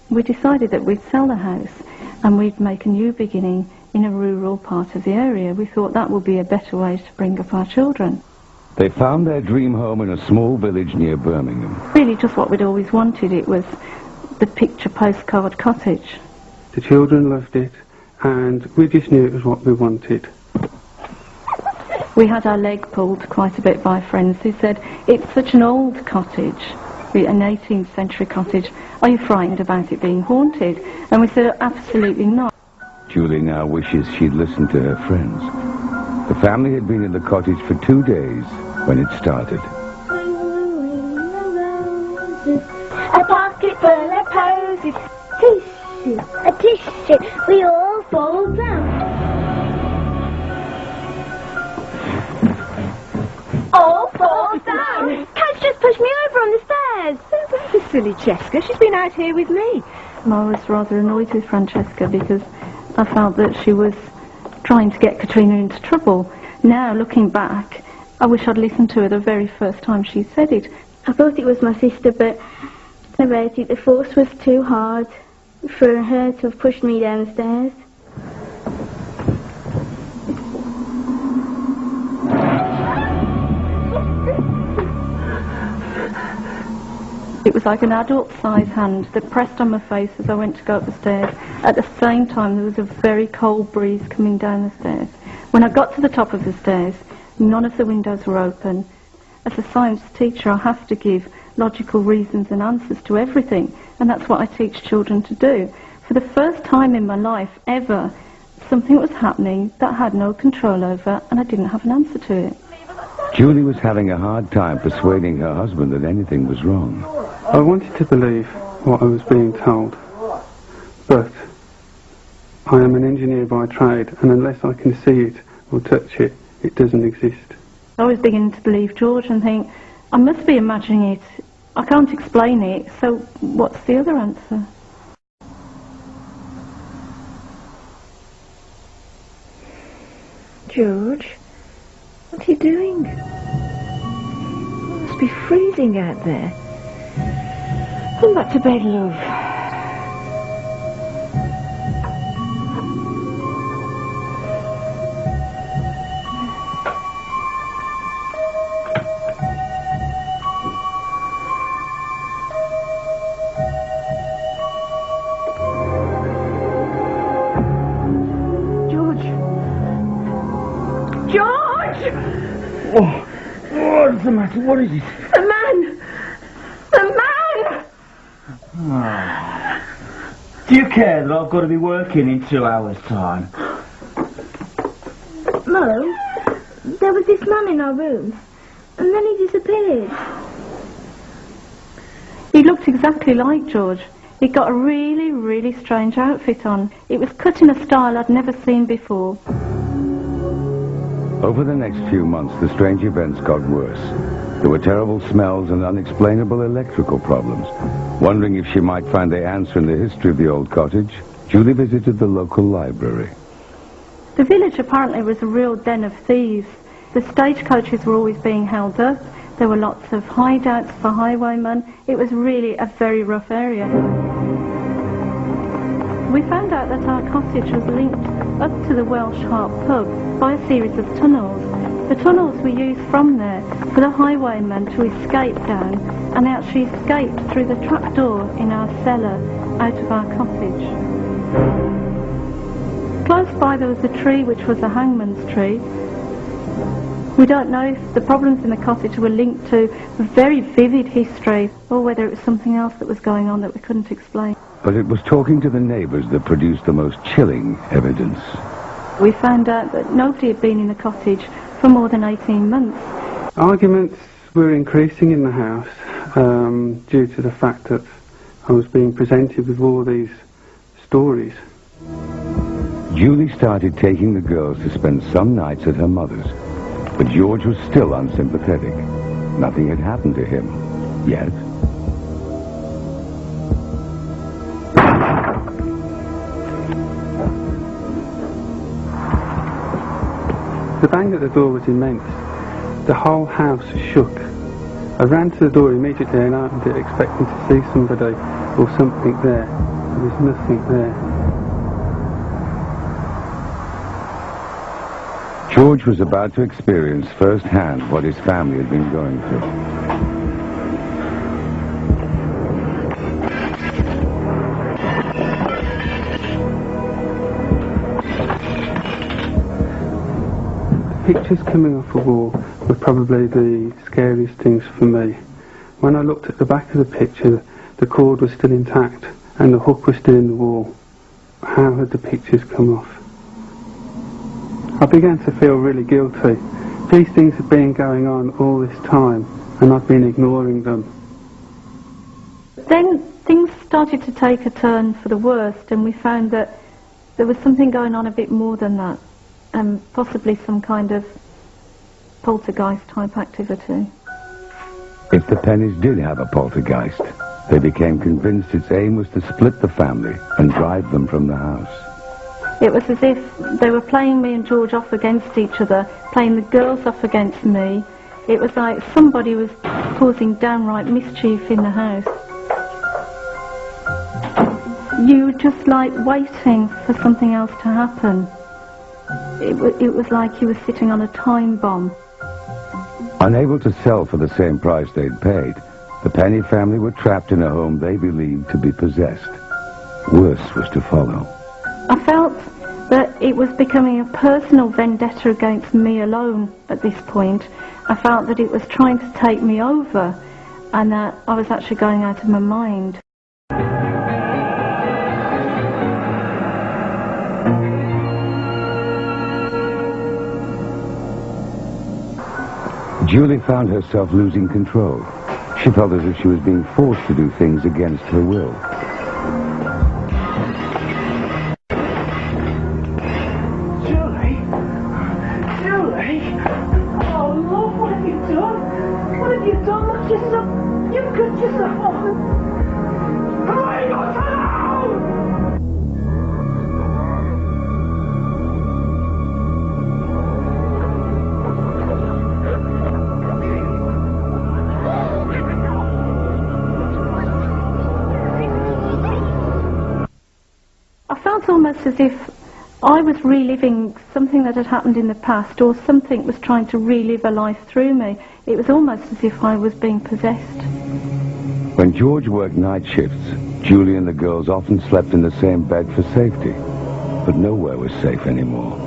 We decided that we'd sell the house and we'd make a new beginning in a rural part of the area. We thought that would be a better way to bring up our children. They found their dream home in a small village near Birmingham. Really just what we'd always wanted. It was the picture postcard cottage. The children loved it, and we just knew it was what we wanted. We had our leg pulled quite a bit by friends who said, it's such an old cottage, an 18th century cottage. Are you frightened about it being haunted? And we said, absolutely not. Julie now wishes she'd listened to her friends. The family had been in the cottage for 2 days when it started. A basket full of posies, tissue, a tissue, we all fall down. All fall down. Cat's just pushed me over on the stairs. That's a silly Cheska. She's been out here with me. I was rather annoyed with Francesca because I felt that she was trying to get Katrina into trouble. Now, looking back, I wish I'd listened to her the very first time she said it. I thought it was my sister, but about it, the force was too hard for her to have pushed me down the stairs. It was like an adult-sized hand that pressed on my face as I went to go up the stairs. At the same time, there was a very cold breeze coming down the stairs. When I got to the top of the stairs, none of the windows were open. As a science teacher, I have to give logical reasons and answers to everything, and that's what I teach children to do. For the first time in my life ever, something was happening that I had no control over, and I didn't have an answer to it. Julie was having a hard time persuading her husband that anything was wrong. I wanted to believe what I was being told, but I am an engineer by trade, and unless I can see it or touch it, it doesn't exist. I was beginning to believe George and think, I must be imagining it. I can't explain it, so what's the other answer? George, what are you doing? It must be freezing out there. Come back to bed, love. What's the matter? What is it? The man! The man! Oh. Do you care that I've got to be working in 2 hours' time? Mo, there was this man in our room, and then he disappeared. He looked exactly like George. He'd got a really, really strange outfit on. It was cut in a style I'd never seen before. Over the next few months, the strange events got worse. There were terrible smells and unexplainable electrical problems. Wondering if she might find the answer in the history of the old cottage, Julie visited the local library. The village apparently was a real den of thieves. The stagecoaches were always being held up. There were lots of hideouts for highwaymen. It was really a very rough area. We found out that our cottage was linked up to the Welsh Harp pub by a series of tunnels. The tunnels were used from there for the highwaymen to escape down, and they actually escaped through the trapdoor in our cellar out of our cottage. Close by there was a tree which was a hangman's tree. We don't know if the problems in the cottage were linked to a very vivid history or whether it was something else that was going on that we couldn't explain. But it was talking to the neighbours that produced the most chilling evidence. We found out that nobody had been in the cottage for more than 18 months. Arguments were increasing in the house due to the fact that I was being presented with all these stories. Julie started taking the girls to spend some nights at her mother's, but George was still unsympathetic. Nothing had happened to him, yet. The bang at the door was immense. The whole house shook. I ran to the door immediately and opened it, expecting to see somebody, or something there. There is nothing there. George was about to experience firsthand what his family had been going through. Pictures coming off a wall were probably the scariest things for me. When I looked at the back of the picture, the cord was still intact and the hook was still in the wall. How had the pictures come off? I began to feel really guilty. These things had been going on all this time and I'd been ignoring them. Then things started to take a turn for the worst, and we found that there was something going on a bit more than that. Possibly some kind of poltergeist type activity. If the Pennies did have a poltergeist, they became convinced its aim was to split the family and drive them from the house. It was as if they were playing me and George off against each other, playing the girls off against me. It was like somebody was causing downright mischief in the house. You were just like waiting for something else to happen. It was like you were sitting on a time bomb. Unable to sell for the same price they'd paid, the Penny family were trapped in a home they believed to be possessed. Worse was to follow. I felt that it was becoming a personal vendetta against me alone at this point. I felt that it was trying to take me over and that I was actually going out of my mind. Julie found herself losing control. She felt as if she was being forced to do things against her will. Julie? Oh, Lord, what have you done? What have you done? Look yourself. You've cut yourself off. Hurry, not alone! I felt almost as if I was reliving something that had happened in the past, or something was trying to relive a life through me. It was almost as if I was being possessed. When George worked night shifts, Julie and the girls often slept in the same bed for safety, but nowhere was safe anymore.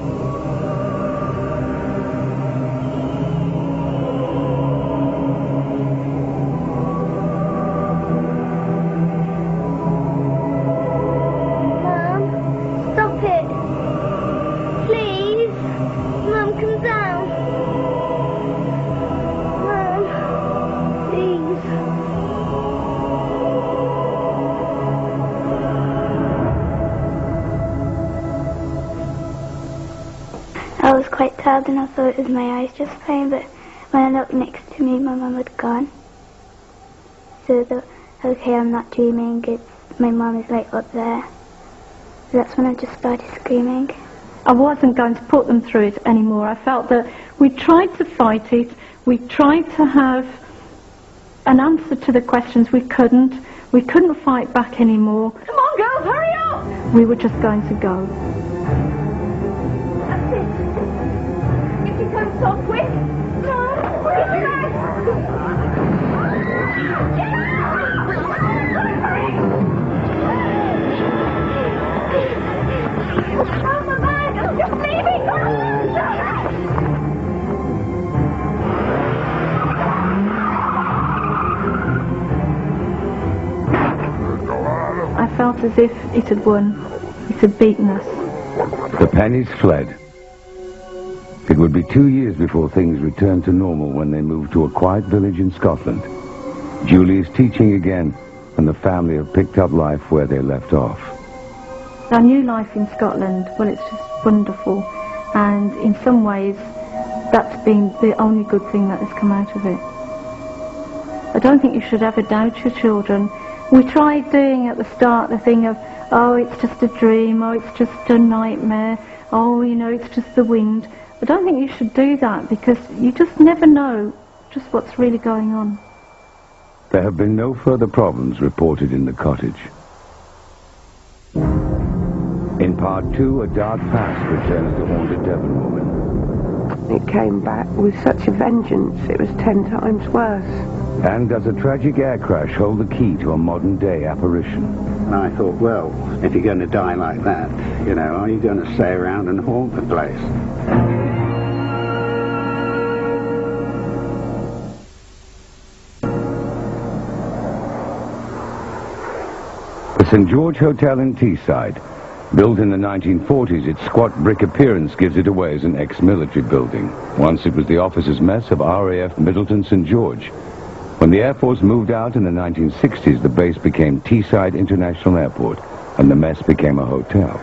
I was quite tired and I thought it was my eyes just playing, but when I looked next to me, my mum had gone. So I thought, okay, I'm not dreaming, my mum is like up there. So that's when I just started screaming. I wasn't going to put them through it anymore. I felt that we tried to fight it, we tried to have an answer to the questions. We couldn't fight back anymore. Come on, girls, hurry up! We were just going to go. That's it. If you come so quick. I felt as if it had won. It had beaten us. The Pennies fled. It would be 2 years before things returned to normal when they moved to a quiet village in Scotland. Julie is teaching again, and the family have picked up life where they left off. Our new life in Scotland, well, it's just wonderful. And in some ways, that's been the only good thing that has come out of it. I don't think you should ever doubt your children. We tried doing at the start the thing of, oh, it's just a dream, oh, it's just a nightmare, oh, you know, it's just the wind. I don't think you should do that, because you just never know just what's really going on. There have been no further problems reported in the cottage. In part 2, a dark past returns the haunted Devon woman. It came back with such a vengeance, it was 10 times worse. And does a tragic air crash hold the key to a modern-day apparition? And I thought, well, if you're going to die like that, you know, are you going to stay around and haunt the place? The St. George Hotel in Teesside. Built in the 1940s, its squat brick appearance gives it away as an ex-military building. Once it was the officers' mess of RAF Middleton St. George. When the Air Force moved out in the 1960s, the base became Teesside International Airport, and the mess became a hotel.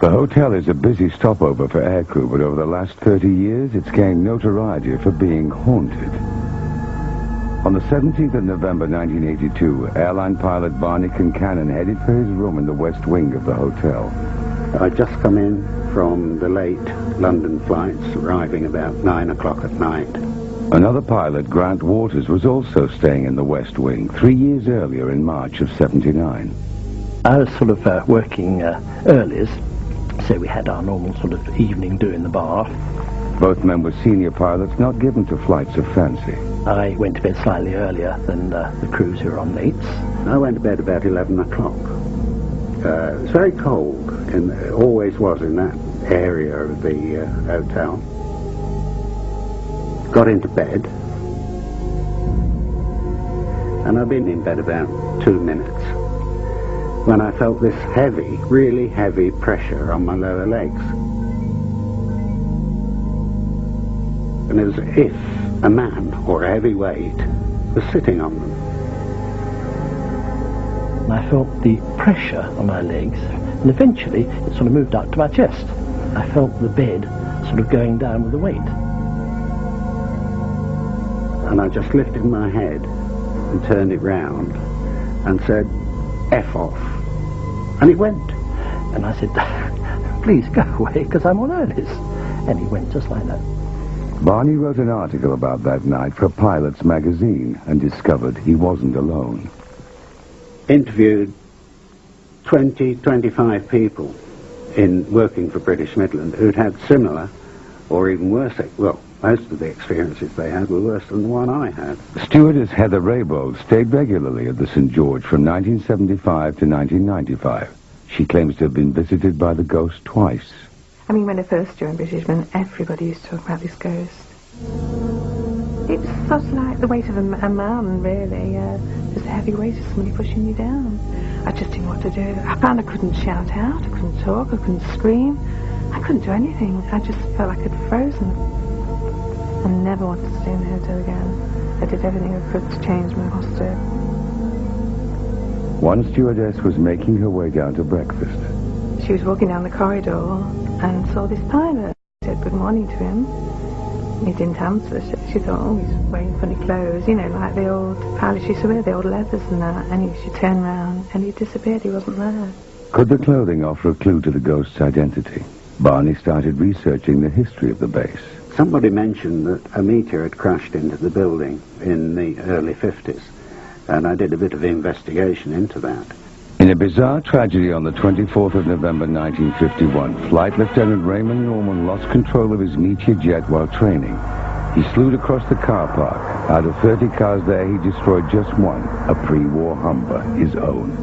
The hotel is a busy stopover for aircrew, but over the last 30 years, it's gained notoriety for being haunted. On the 17th of November 1982, airline pilot Barney Kincannon headed for his room in the west wing of the hotel. I'd just come in from the late London flights, arriving about 9 o'clock at night. Another pilot, Grant Waters, was also staying in the west wing 3 years earlier in March of '79. I was sort of working earlies, so we had our normal sort of evening do in the bar. Both men were senior pilots, not given to flights of fancy. I went to bed slightly earlier than the crews who were on lates. I went to bed about 11 o'clock. It was very cold, and it always was in that area of the hotel. Got into bed, and I'd been in bed about 2 minutes when I felt this heavy, really heavy pressure on my lower legs. And as if a man or a heavy weight was sitting on them. And I felt the pressure on my legs, and eventually it sort of moved up to my chest. I felt the bed sort of going down with the weight. And I just lifted my head and turned it round and said, F off. And he went. And I said, please go away, because I'm on earlies. And he went just like that. Barney wrote an article about that night for Pilot's magazine and discovered he wasn't alone. Interviewed 20, 25 people in working for British Midland who'd had similar or even worse, well, most of the experiences they had were worse than the one I had. Stewardess Heather Raybould stayed regularly at the St. George from 1975 to 1995. She claims to have been visited by the ghost twice. I mean, when I first joined British Men, everybody used to talk about this ghost. It was sort of like the weight of a man, really. Just a heavy weight of somebody pushing you down. I just didn't know what to do. I found I couldn't shout out, I couldn't talk, I couldn't scream. I couldn't do anything. I just felt like I'd frozen. I never wanted to stay in the hotel again. I did everything I could to change my hostel. One stewardess was making her way down to breakfast. She was walking down the corridor and saw this pilot. She said good morning to him. He didn't answer. She thought, oh, he's wearing funny clothes, you know, like the old pilots used to wear, the old leathers and that. And she turned round and he disappeared. He wasn't there. Could the clothing offer a clue to the ghost's identity? Barney started researching the history of the base. Somebody mentioned that a meteor had crashed into the building in the early 50s, and I did a bit of investigation into that. In a bizarre tragedy on the 24th of November 1951, Flight Lieutenant Raymond Norman lost control of his Meteor jet while training. He slewed across the car park. Out of 30 cars there, he destroyed just one, a pre-war Humber, his own.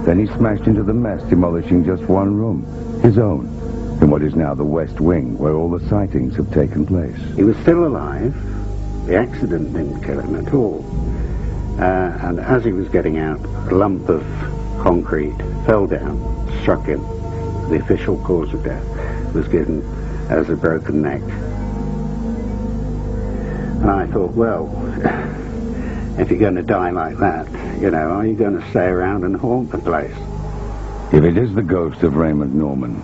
Then he smashed into the mess, demolishing just one room, his own, in what is now the West Wing, where all the sightings have taken place. He was still alive. The accident didn't kill him at all. And as he was getting out, a lump of concrete fell down, struck him. The official cause of death was given as a broken neck. And I thought, well, if you're going to die like that, you know, are you going to stay around and haunt the place? If it is the ghost of Raymond Norman,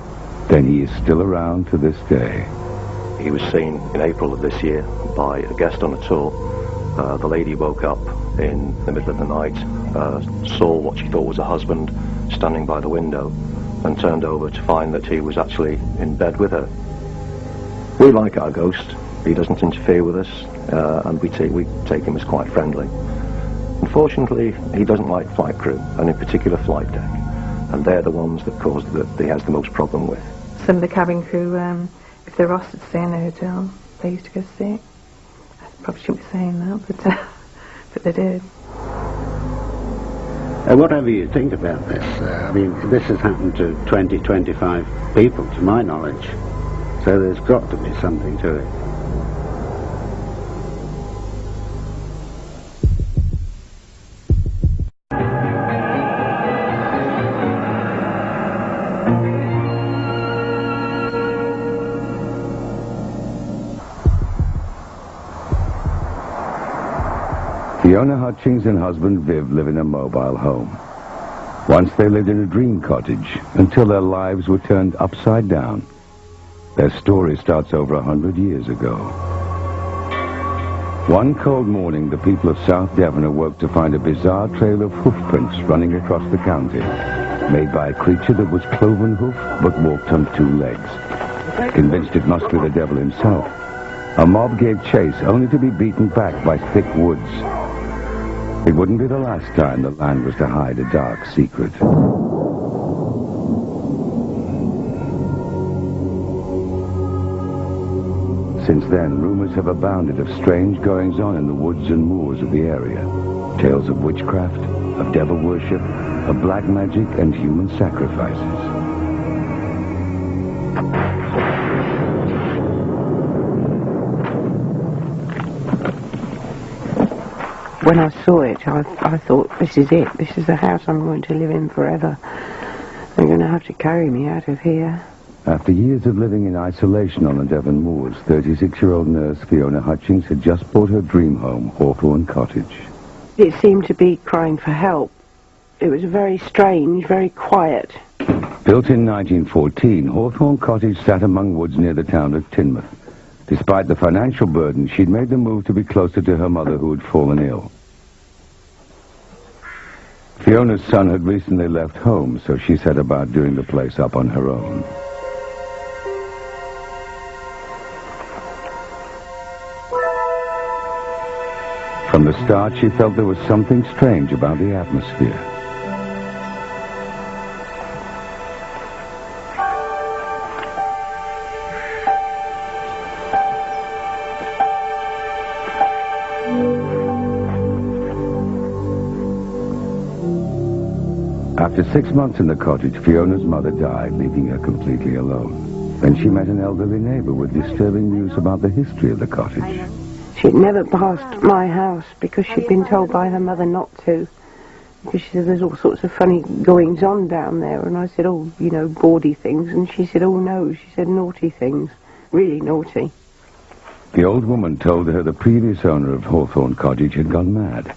then he is still around to this day. He was seen in April of this year by a guest on a tour. The lady woke up in the middle of the night, saw what she thought was a husband standing by the window, and turned over to find that he was actually in bed with her. We like our ghost. He doesn't interfere with us, and we take him as quite friendly. Unfortunately, he doesn't like flight crew, and in particular flight deck. And they're the ones that he has the most problem with. Some of the cabin crew, if they're asked to stay in the hotel, they used to go sick. I probably shouldn't be saying that, but they did. Whatever you think about this, I mean, this has happened to 20, 25 people, to my knowledge. So there's got to be something to it. Fiona Hutchings and husband Viv live in a mobile home. Once they lived in a dream cottage until their lives were turned upside down. Their story starts over 100 years ago. One cold morning, the people of South Devon awoke to find a bizarre trail of hoofprints running across the county, made by a creature that was cloven hoof but walked on two legs. Convinced it must be the devil himself, a mob gave chase only to be beaten back by thick woods. It wouldn't be the last time the land was to hide a dark secret. Since then, rumors have abounded of strange goings-on in the woods and moors of the area. Tales of witchcraft, of devil worship, of black magic and human sacrifices. When I saw it, I thought, this is it. This is the house I'm going to live in forever. They're going to have to carry me out of here. After years of living in isolation on the Devon moors, 36-year-old nurse Fiona Hutchings had just bought her dream home, Hawthorne Cottage. It seemed to be crying for help. It was very strange, very quiet. Built in 1914, Hawthorne Cottage sat among woods near the town of Teignmouth. Despite the financial burden, she'd made the move to be closer to her mother who had fallen ill. Fiona's son had recently left home, so she set about doing the place up on her own. From the start, she felt there was something strange about the atmosphere. After 6 months in the cottage, Fiona's mother died, leaving her completely alone. Then she met an elderly neighbor with disturbing news about the history of the cottage. She'd never passed my house because she'd been told by her mother not to. Because she said there's all sorts of funny goings-on down there. And I said, oh, you know, bawdy things. And she said, oh, no. She said naughty things. Really naughty. The old woman told her the previous owner of Hawthorne Cottage had gone mad.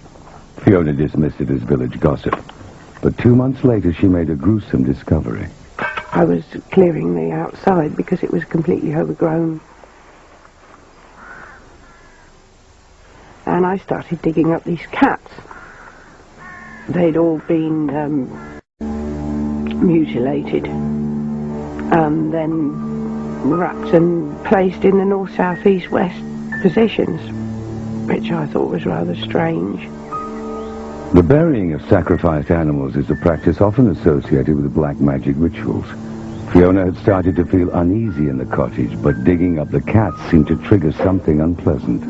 Fiona dismissed it as village gossip. But 2 months later, she made a gruesome discovery. I was clearing the outside because it was completely overgrown. And I started digging up these cats. They'd all been mutilated and then wrapped and placed in the north, south, east, west positions, which I thought was rather strange. The burying of sacrificed animals is a practice often associated with black magic rituals. Fiona had started to feel uneasy in the cottage, but digging up the cats seemed to trigger something unpleasant.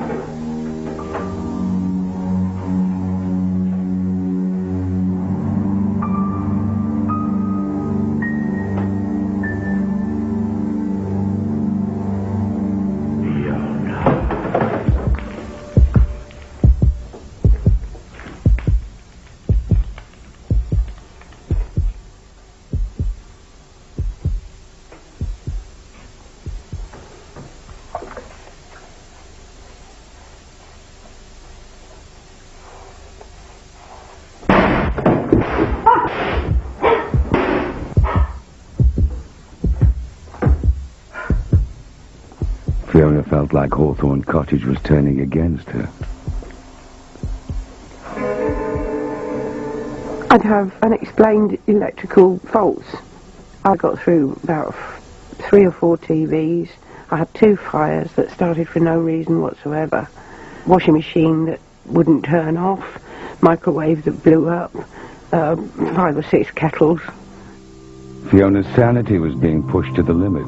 Fiona felt like Hawthorne Cottage was turning against her. I'd have unexplained electrical faults. I got through about 3 or 4 TVs. I had 2 fires that started for no reason whatsoever. Washing machine that wouldn't turn off. microwave that blew up, 5 or 6 kettles. Fiona's sanity was being pushed to the limit.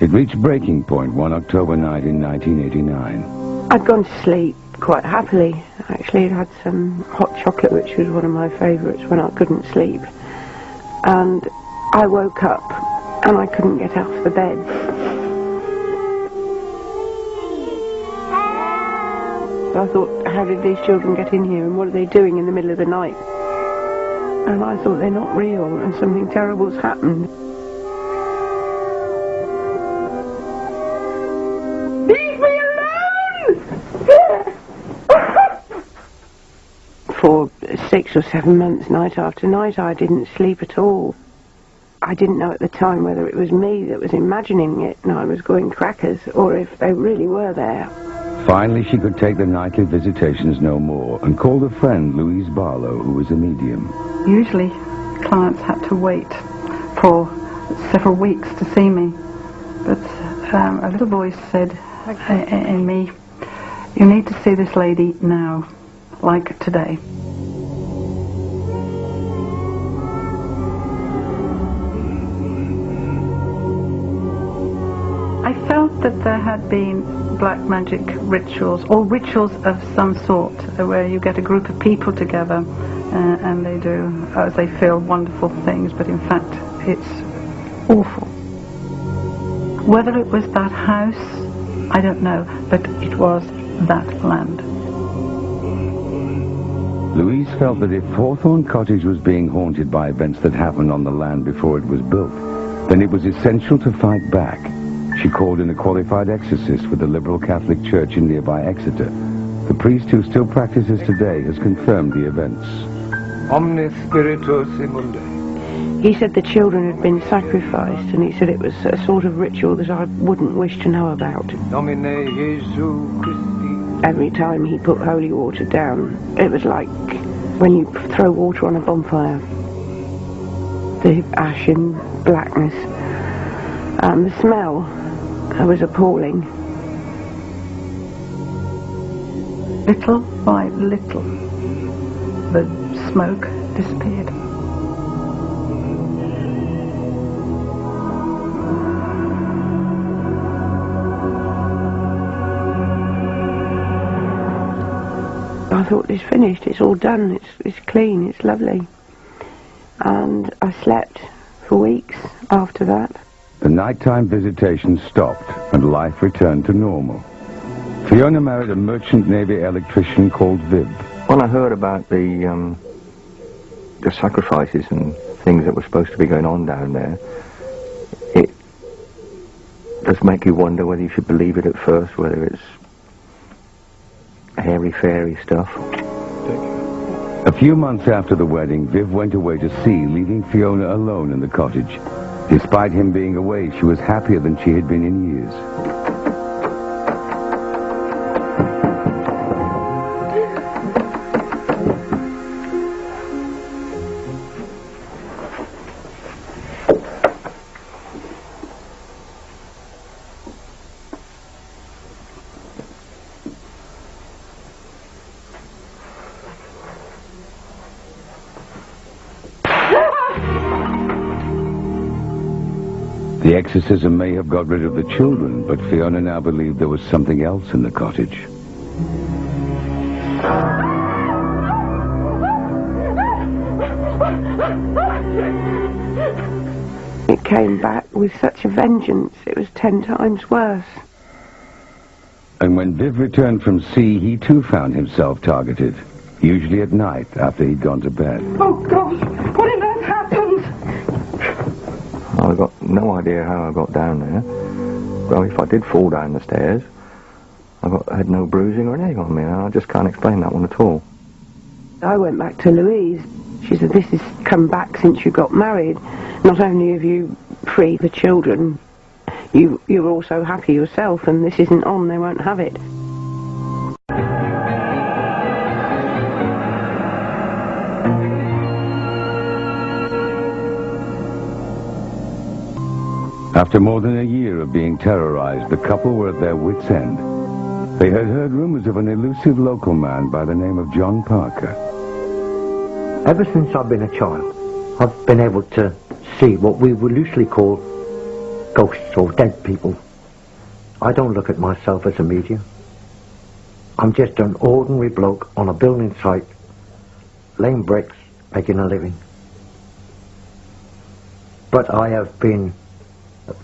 It reached breaking point one October night in 1989. I'd gone to sleep quite happily. Actually, I'd had some hot chocolate, which was one of my favourites when I couldn't sleep. And I woke up and I couldn't get out of the bed. So I thought, how did these children get in here and what are they doing in the middle of the night? And I thought, they're not real and something terrible's happened. Leave me alone! For 6 or 7 months, night after night, I didn't sleep at all. I didn't know at the time whether it was me that was imagining it and I was going crackers, or if they really were there. Finally, she could take the nightly visitations no more and called a friend, Louise Barlow, who was a medium. Usually, clients had to wait for several weeks to see me, but a little voice said in me, "You need to see this lady now, like today." I felt that there had been black magic rituals, or rituals of some sort, where you get a group of people together and they do, as they feel, wonderful things, but in fact it's awful. Whether it was that house, I don't know, but it was that land. Louise felt that if Hawthorne Cottage was being haunted by events that happened on the land before it was built, then it was essential to fight back. She called in a qualified exorcist with the liberal Catholic Church in nearby Exeter. The priest who still practices today has confirmed the events. Omnis spiritus immundi. He said the children had been sacrificed, and he said it was a sort of ritual that I wouldn't wish to know about. Domine Jesu Christi. Every time he put holy water down, it was like when you throw water on a bonfire. The ash and blackness. And the smell was appalling. Little by little, the smoke disappeared. I thought, it's finished, it's all done, it's clean, it's lovely. And I slept for weeks after that. The nighttime visitations stopped and life returned to normal. Fiona married a merchant navy electrician called Viv. When I heard about the sacrifices and things that were supposed to be going on down there, it does make you wonder whether you should believe it at first, whether it's airy-fairy stuff. A few months after the wedding, Viv went away to sea, leaving Fiona alone in the cottage. Despite him being away, she was happier than she had been in years. The exorcism may have got rid of the children, but Fiona now believed there was something else in the cottage. It came back with such a vengeance, it was 10 times worse. And when Viv returned from sea, he too found himself targeted, usually at night after he'd gone to bed. Oh, God, what on earth happened? I've got no idea how I got down there. Well, if I did fall down the stairs, I had no bruising or anything on me. I just can't explain that one at all. I went back to Louise. She said, this has come back since you got married. Not only have you freed the children, you're also happy yourself, and this isn't on, they won't have it. After more than a year of being terrorized, the couple were at their wits' end. They had heard rumors of an elusive local man by the name of John Parker. Ever since I've been a child, I've been able to see what we would loosely call ghosts or dead people. I don't look at myself as a medium. I'm just an ordinary bloke on a building site, laying bricks, making a living. But I have been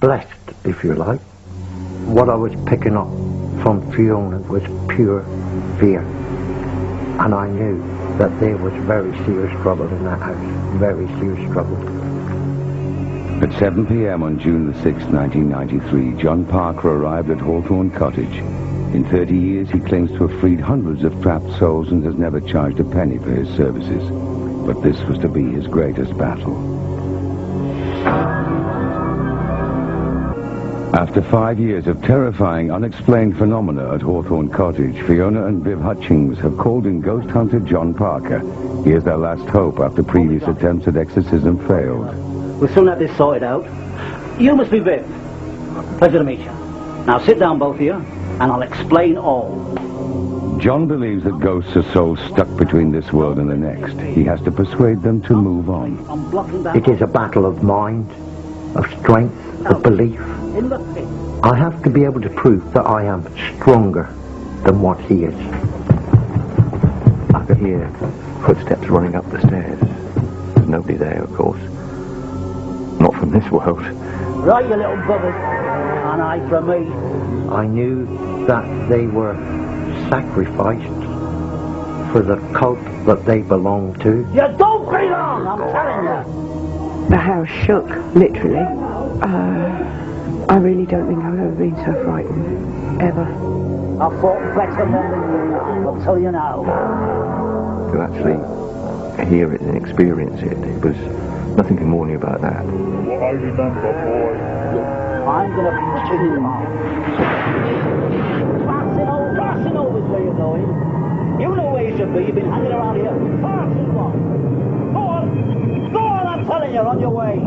blessed, if you like. What I was picking up from Fiona was pure fear. And I knew that there was very serious trouble in that house. Very serious trouble. At 7 p.m. on June the 6th, 1993, John Parker arrived at Hawthorne Cottage. In 30 years, he claims to have freed hundreds of trapped souls and has never charged a penny for his services. But this was to be his greatest battle. After 5 years of terrifying, unexplained phenomena at Hawthorne Cottage, Fiona and Viv Hutchings have called in ghost hunter John Parker. He is their last hope after previous attempts at exorcism failed. We'll soon have this sorted out. You must be Viv. Pleasure to meet you. Now sit down, both of you, and I'll explain all. John believes that ghosts are souls stuck between this world and the next. He has to persuade them to move on. It is a battle of mind, of strength, of belief. I have to be able to prove that I am stronger than what he is. I could hear footsteps running up the stairs. There's nobody there, of course. Not from this world. Right, you little buggers. An eye for me. I knew that they were sacrificed for the cult that they belonged to. You don't belong, I'm telling you. The house shook, literally. I really don't think I've ever been so frightened, ever. I fought better than you, I'll tell you now. To actually hear it and experience it, it was nothing can warn you about that. What I remember, boy. I'm going to push you out. Passing over is where you're going. You know where you should be. You've been hanging around here far too long. Go on, I'm telling you, on your way.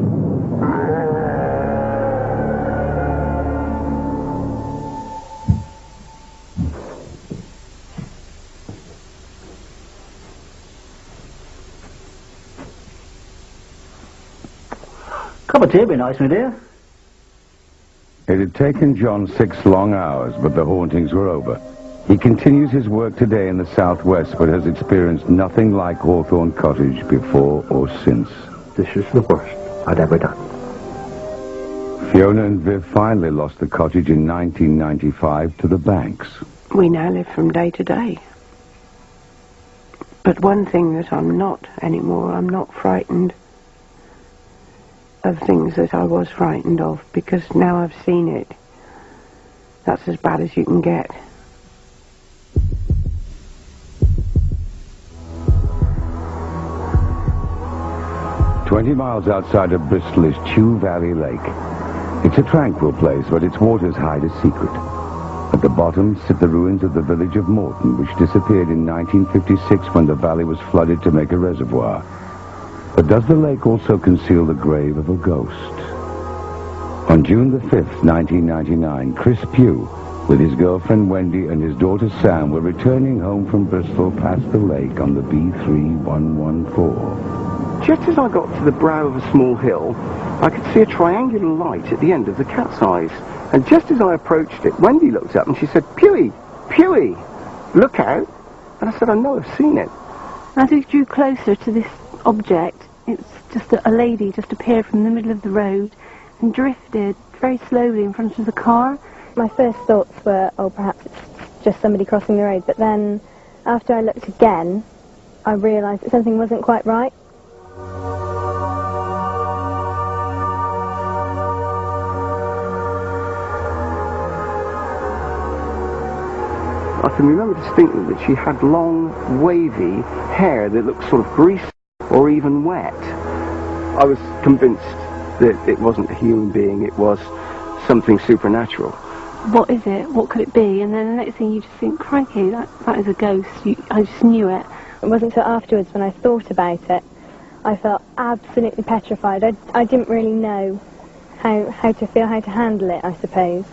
Cup of tea would be nice, my dear. It had taken John 6 long hours, but the hauntings were over. He continues his work today in the southwest, but has experienced nothing like Hawthorne Cottage before or since. This is the worst I'd ever done. Fiona and Viv finally lost the cottage in 1995 to the banks. We now live from day to day. But one thing that I'm not anymore, I'm not frightened of things that I was frightened of, because now I've seen it. That's as bad as you can get. "20 miles outside of Bristol is Chew Valley Lake. It's a tranquil place, but its waters hide a secret. At the bottom sit the ruins of the village of Morton, which disappeared in 1956 when the valley was flooded to make a reservoir. But does the lake also conceal the grave of a ghost? On June the 5th, 1999, Chris Pugh, with his girlfriend Wendy and his daughter Sam, were returning home from Bristol past the lake on the B3114. Just as I got to the brow of a small hill, I could see a triangular light at the end of the cat's eyes. And just as I approached it, Wendy looked up and she said, "Pewey, Pewey, look out." And I said, "I know, I've seen it." As we drew closer to this object, it's just a lady just appeared from the middle of the road and drifted very slowly in front of the car. My first thoughts were, oh, perhaps it's just somebody crossing the road. But then, after I looked again, I realised that something wasn't quite right. I can remember distinctly that she had long, wavy hair that looked sort of greasy or even wet. I was convinced that it wasn't a human being, it was something supernatural. What is it? What could it be? And then the next thing you just think, crikey, that is a ghost. I just knew it. It wasn't until afterwards when I thought about it, I felt absolutely petrified. I didn't really know how to feel, how to handle it, I suppose.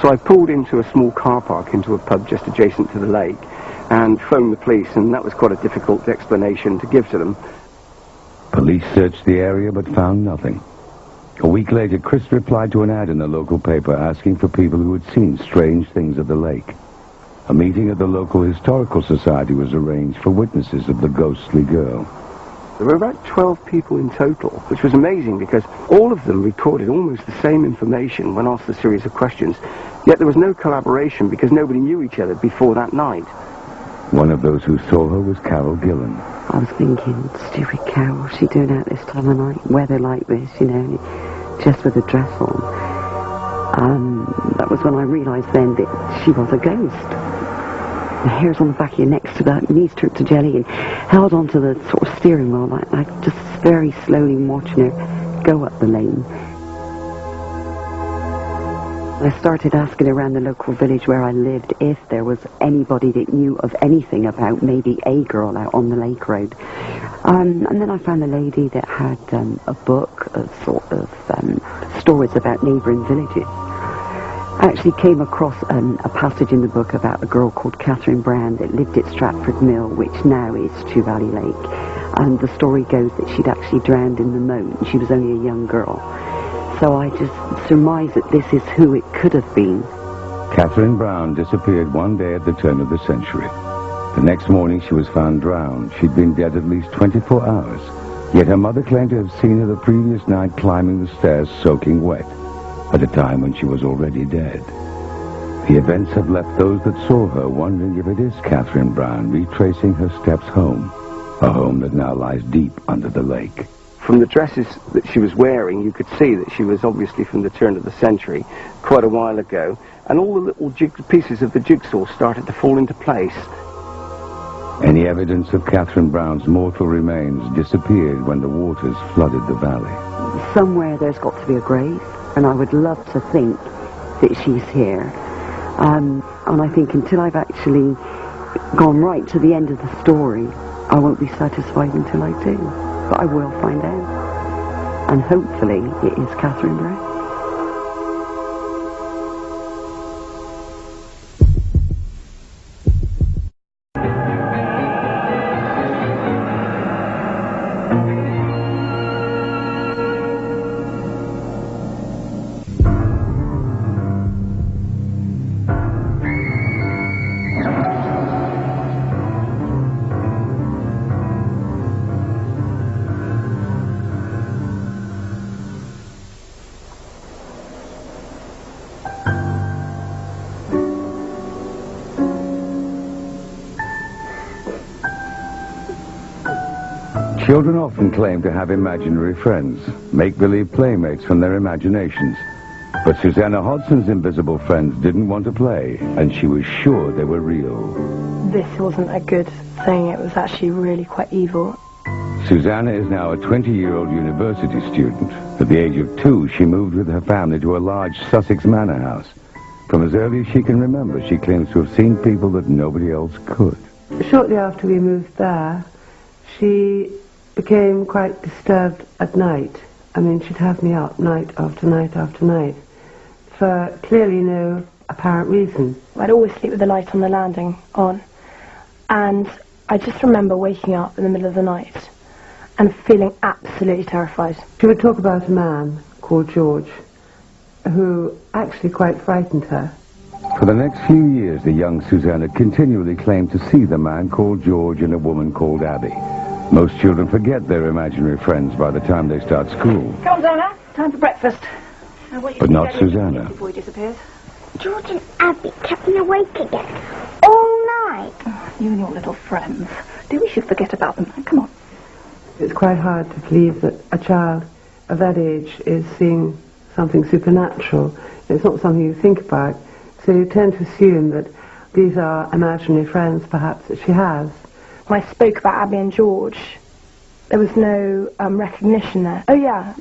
So I pulled into a small car park, into a pub just adjacent to the lake, and phoned the police, and that was quite a difficult explanation to give to them. Police searched the area but found nothing. A week later, Chris replied to an ad in the local paper asking for people who had seen strange things at the lake. A meeting at the local historical society was arranged for witnesses of the ghostly girl. There were about 12 people in total, which was amazing because all of them recorded almost the same information when asked a series of questions, yet there was no collaboration because nobody knew each other before that night. One of those who saw her was Carol Gillan. I was thinking, stupid Carol, what's she doing out this time of night? Weather like this, you know, just with a dress on. That was when I realised then that she was a ghost. The hairs on the back of your neck stood out, knees turned to jelly, and held onto the sort of steering wheel, like just very slowly watching her go up the lane. I started asking around the local village where I lived if there was anybody that knew of anything about maybe a girl out on the lake road. And then I found a lady that had a book of sort of stories about neighbouring villages. I actually came across a passage in the book about a girl called Catherine Brown that lived at Stratford Mill, which now is Chew Valley Lake. And the story goes that she'd actually drowned in the moat, and she was only a young girl. So I just surmise that this is who it could have been. Catherine Brown disappeared one day at the turn of the century. The next morning she was found drowned. She'd been dead at least 24 hours. Yet her mother claimed to have seen her the previous night climbing the stairs soaking wet, at a time when she was already dead. The events have left those that saw her wondering if it is Catherine Brown retracing her steps home, a home that now lies deep under the lake. From the dresses that she was wearing, you could see that she was obviously from the turn of the century, quite a while ago, and all the little pieces of the jigsaw started to fall into place. Any evidence of Catherine Brown's mortal remains disappeared when the waters flooded the valley. Somewhere there's got to be a grave, and I would love to think that she's here. And I think until I've actually gone right to the end of the story, I won't be satisfied until I do. But I will find out. And hopefully it is Catherine Brown. Children often claim to have imaginary friends, make-believe playmates from their imaginations. But Susanna Hodson's invisible friends didn't want to play, and she was sure they were real. This wasn't a good thing. It was actually really quite evil. Susanna is now a 20-year-old university student. At the age of 2, she moved with her family to a large Sussex manor house. From as early as she can remember, she claims to have seen people that nobody else could. Shortly after we moved there, she became quite disturbed at night. I mean, she'd have me up night after night after night for clearly no apparent reason. I'd always sleep with the light on the landing on, and I just remember waking up in the middle of the night and feeling absolutely terrified. She would talk about a man called George who actually quite frightened her. For the next few years, the young Susanna continually claimed to see the man called George and a woman called Abby. Most children forget their imaginary friends by the time they start school. Come on, Susanna. Time for breakfast. But not Susanna. Before he disappears. George and Abby kept me awake again. All night. Oh, you and your little friends. Do we should forget about them? Come on. It's quite hard to believe that a child of that age is seeing something supernatural. It's not something you think about. So you tend to assume that these are imaginary friends, perhaps, that she has. When I spoke about Abby and George, there was no recognition there. Oh, yeah,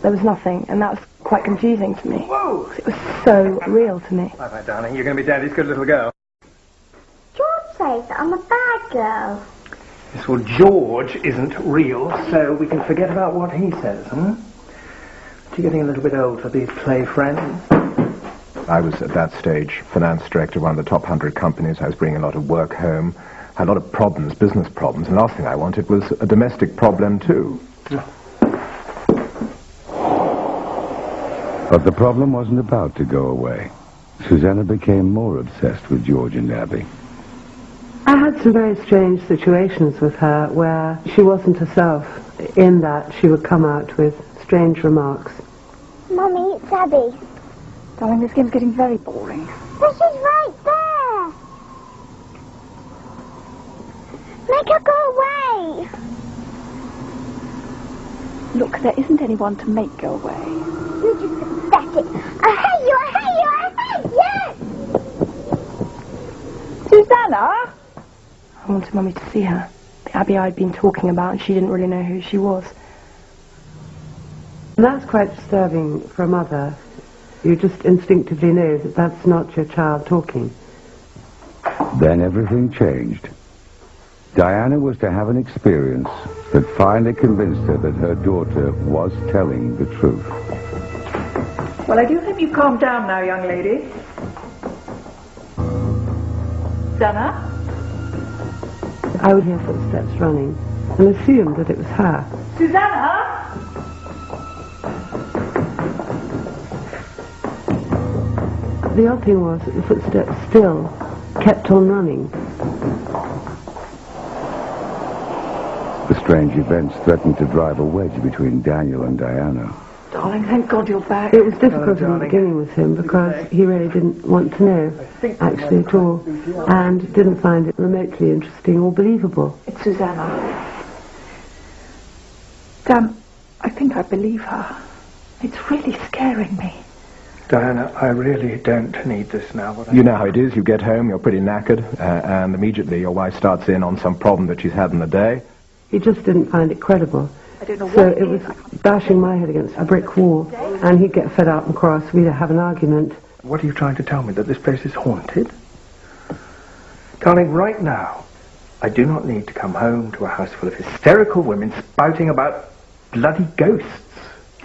there was nothing, and that was quite confusing to me. Whoa! It was so real to me. Bye-bye, darling. You're going to be Daddy's good little girl. George says that I'm a bad girl. Yes, well, George isn't real, so we can forget about what he says, You're getting a little bit old for these play friends. I was, at that stage, finance director of one of the top 100 companies. I was bringing a lot of work home. Had a lot of problems, business problems, and the last thing I wanted was a domestic problem too. But the problem wasn't about to go away. Susanna became more obsessed with George and Abby. I had some very strange situations with her where she wasn't herself, in that she would come out with strange remarks. Mummy, it's Abby. Darling, this game's getting very boring. But she's right there. Make her go away. Look, there isn't anyone to make go away. You're just pathetic. I hate you, I hate you, I hate you! Susanna? I wanted Mummy to see her. The Abby I'd been talking about, and she didn't really know who she was. And that's quite disturbing for a mother. You just instinctively know that that's not your child talking. Then everything changed. Diana was to have an experience that finally convinced her that her daughter was telling the truth. Well, I do hope you calm down now, young lady. Susanna? I would hear footsteps running and assumed that it was her. Susanna? The odd thing was that the footsteps still kept on running. The strange events threatened to drive a wedge between Daniel and Diana. Darling, thank God you're back. It was difficult in the beginning with him because he really didn't want to know, actually, at all, and didn't find it remotely interesting or believable. It's Susanna. Dan, I think I believe her. It's really scaring me. Diana, I really don't need this now. You know how it is. You get home, you're pretty knackered, and immediately your wife starts in on some problem that she's had in the day. He just didn't find it credible. I don't know So what it was bashing my head against a brick wall, and he'd get fed up and cross. We'd have an argument. What are you trying to tell me, that this place is haunted? Darling, right now, I do not need to come home to a house full of hysterical women spouting about bloody ghosts.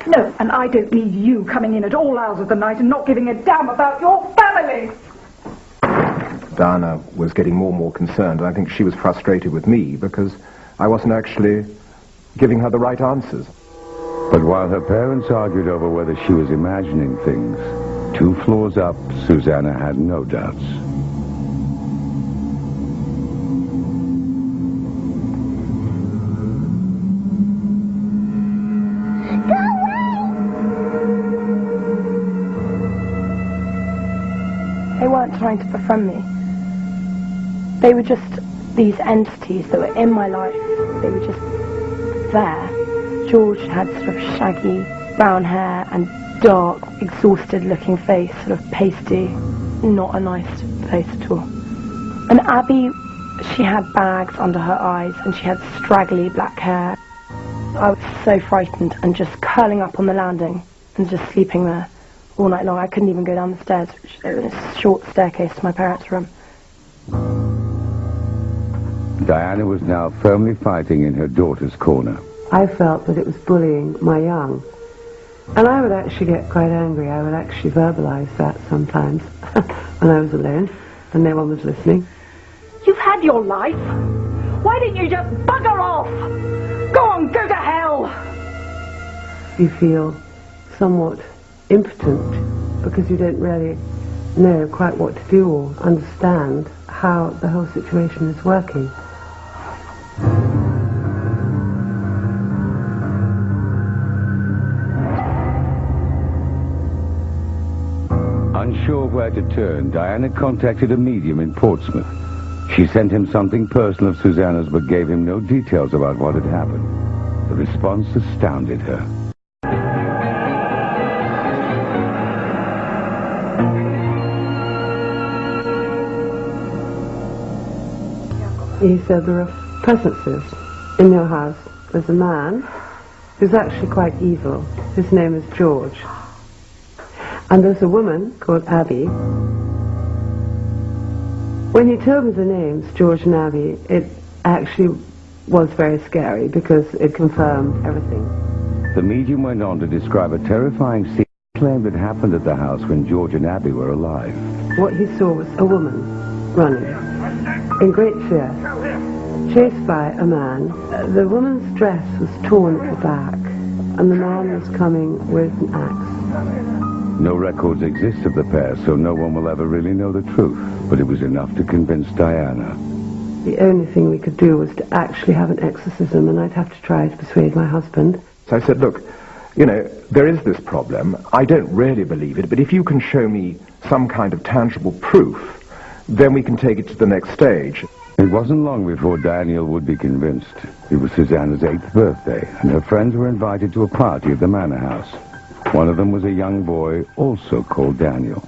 No, and I don't need you coming in at all hours of the night and not giving a damn about your family. Diana was getting more and more concerned, and I think she was frustrated with me because I wasn't actually giving her the right answers. But while her parents argued over whether she was imagining things, 2 floors up, Susanna had no doubts. They weren't trying to befriend me. They were just these entities that were in my life. They were just there. George had sort of shaggy brown hair and dark, exhausted-looking face, sort of pasty, not a nice face at all. And Abby, she had bags under her eyes and she had straggly black hair. I was so frightened and just curling up on the landing and just sleeping there all night long. I couldn't even go down the stairs, which there was a short staircase to my parents' room. Diana was now firmly fighting in her daughter's corner. I felt that it was bullying my young. And I would actually get quite angry. I would actually verbalise that sometimes when I was alone and no one was listening. You've had your life. Why didn't you just bugger off? Go on, go to hell. You feel somewhat impotent because you don't really know quite what to do or understand how the whole situation is working. Unsure where to turn, Diana contacted a medium in Portsmouth. She sent him something personal of Susanna's but gave him no details about what had happened. The response astounded her. He said there are presences in your house. There's a man who's actually quite evil. His name is George. And there's a woman called Abby. When he told me the names, George and Abby, it actually was very scary because it confirmed everything. The medium went on to describe a terrifying scene he claimed had happened at the house when George and Abby were alive. What he saw was a woman running in great fear. chased by a man. The woman's dress was torn at the back, and the man was coming with an axe. No records exist of the pair, so no one will ever really know the truth, but it was enough to convince Diana. The only thing we could do was to actually have an exorcism, and I'd have to try to persuade my husband. So I said, look, you know, there is this problem. I don't really believe it, but if you can show me some kind of tangible proof, then we can take it to the next stage. It wasn't long before Daniel would be convinced. It was Susanna's 8th birthday, and her friends were invited to a party at the manor house. One of them was a young boy, also called Daniel.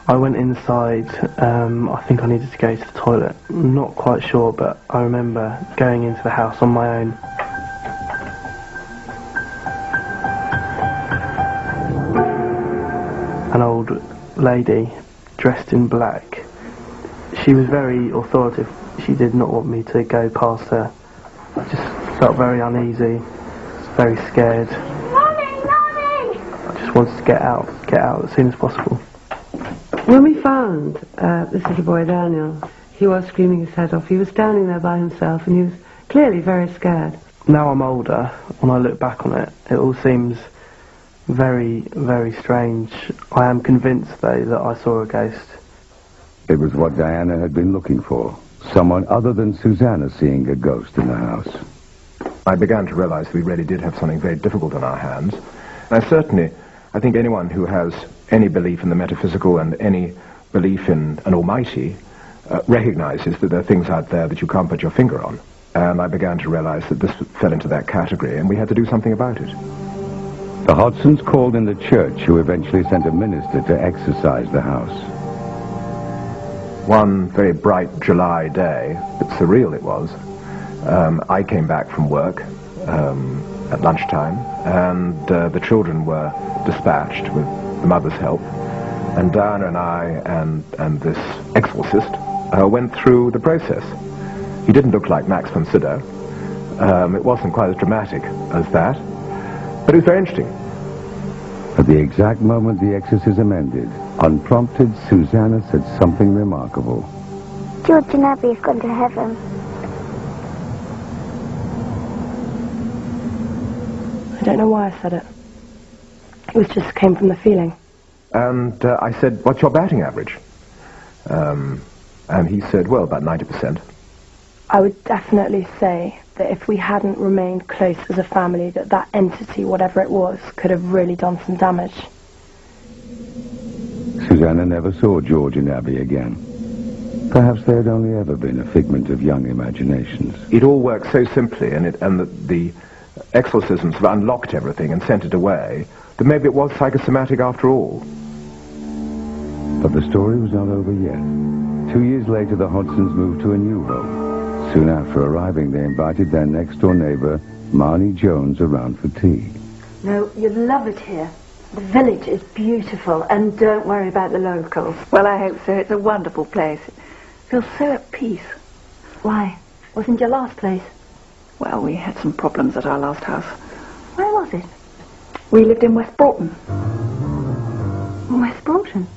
I went inside. I think I needed to go to the toilet. I'm not quite sure, but I remember going into the house on my own. An old lady dressed in black. She was very authoritative. She did not want me to go past her. I just felt very uneasy, very scared. Mommy! Mommy! I just wanted to get out as soon as possible. When we found this little boy, Daniel, he was screaming his head off. He was standing there by himself, and he was clearly very scared. Now I'm older, when I look back on it, it all seems very, very strange. I am convinced, though, that I saw a ghost. It was what Diana had been looking for. Someone other than Susanna seeing a ghost in the house. I began to realize we really did have something very difficult on our hands. And I think anyone who has any belief in the metaphysical and any belief in an almighty recognizes that there are things out there that you can't put your finger on. And I began to realize that this fell into that category, and we had to do something about it. The Hodgsons called in the church, who eventually sent a minister to exorcise the house. One very bright July day, but surreal it was, I came back from work at lunchtime, and the children were dispatched with the mother's help, and Diana and I and this exorcist went through the process. He didn't look like Max von Sydow. It wasn't quite as dramatic as that, but it was very interesting. At the exact moment the exorcism ended, unprompted, Susanna said something remarkable. George and Abby have gone to heaven. I don't know why I said it. It just came from the feeling. And I said, what's your batting average? And he said, well, about 90%. I would definitely say that if we hadn't remained close as a family, that entity, whatever it was, could have really done some damage. Susanna never saw George and Abby again. Perhaps they had only ever been a figment of young imaginations. It all worked so simply, and the exorcisms have unlocked everything and sent it away, that maybe it was psychosomatic after all. But the story was not over yet. 2 years later, the Hodgsons moved to a new home. Soon after arriving, they invited their next-door neighbor, Marnie Jones, around for tea. No, you'd love it here. The village is beautiful, and don't worry about the locals. Well, I hope so. It's a wonderful place. It feels so at peace. Why? Wasn't your last place? Well, we had some problems at our last house. Where was it? We lived in West Broughton. West Broughton?